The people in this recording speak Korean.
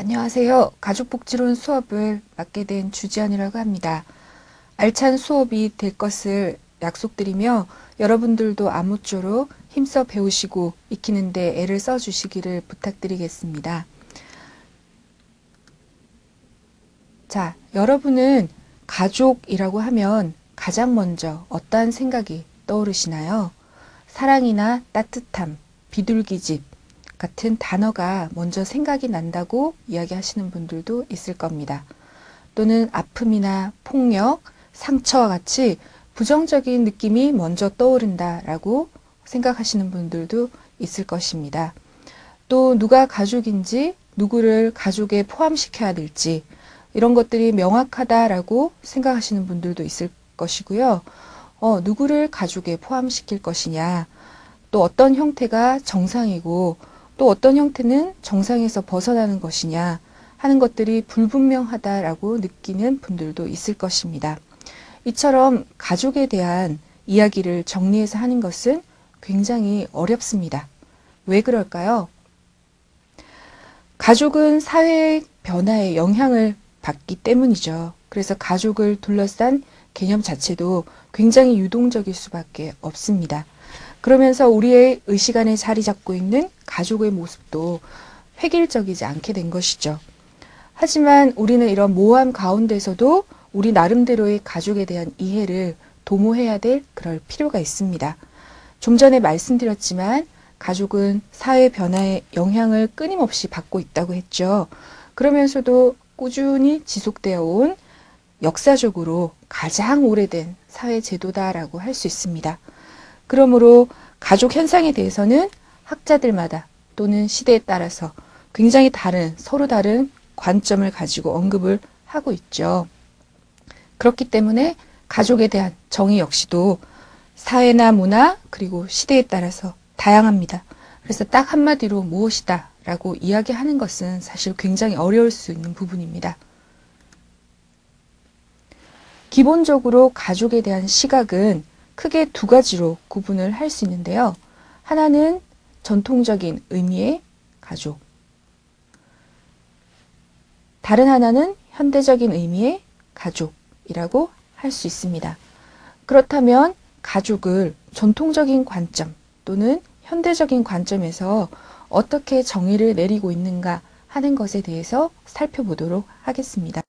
안녕하세요. 가족복지론 수업을 맡게 된 주지연이라고 합니다. 알찬 수업이 될 것을 약속드리며 여러분들도 아무쪼록 힘써 배우시고 익히는 데 애를 써주시기를 부탁드리겠습니다. 자, 여러분은 가족이라고 하면 가장 먼저 어떠한 생각이 떠오르시나요? 사랑이나 따뜻함, 비둘기집 같은 단어가 먼저 생각이 난다고 이야기하시는 분들도 있을 겁니다. 또는 아픔이나 폭력, 상처와 같이 부정적인 느낌이 먼저 떠오른다라고 생각하시는 분들도 있을 것입니다. 또 누가 가족인지, 누구를 가족에 포함시켜야 될지 이런 것들이 명확하다라고 생각하시는 분들도 있을 것이고요. 누구를 가족에 포함시킬 것이냐, 또 어떤 형태가 정상이고 또 어떤 형태는 정상에서 벗어나는 것이냐 하는 것들이 불분명하다라고 느끼는 분들도 있을 것입니다. 이처럼 가족에 대한 이야기를 정리해서 하는 것은 굉장히 어렵습니다. 왜 그럴까요? 가족은 사회의 변화에 영향을 받기 때문이죠. 그래서 가족을 둘러싼 개념 자체도 굉장히 유동적일 수밖에 없습니다. 그러면서 우리의 의식 안에 자리 잡고 있는 가족의 모습도 획일적이지 않게 된 것이죠. 하지만 우리는 이런 모호함 가운데서도 우리 나름대로의 가족에 대한 이해를 도모해야 될 그럴 필요가 있습니다. 좀 전에 말씀드렸지만 가족은 사회 변화에 영향을 끊임없이 받고 있다고 했죠. 그러면서도 꾸준히 지속되어 온 역사적으로 가장 오래된 사회 제도다라고 할 수 있습니다. 그러므로 가족 현상에 대해서는 학자들마다 또는 시대에 따라서 굉장히 서로 다른 관점을 가지고 언급을 하고 있죠. 그렇기 때문에 가족에 대한 정의 역시도 사회나 문화 그리고 시대에 따라서 다양합니다. 그래서 딱 한마디로 무엇이다 라고 이야기하는 것은 사실 굉장히 어려울 수 있는 부분입니다. 기본적으로 가족에 대한 시각은 크게 두 가지로 구분을 할 수 있는데요. 하나는 전통적인 의미의 가족, 다른 하나는 현대적인 의미의 가족이라고 할 수 있습니다. 그렇다면 가족을 전통적인 관점 또는 현대적인 관점에서 어떻게 정의를 내리고 있는가 하는 것에 대해서 살펴보도록 하겠습니다.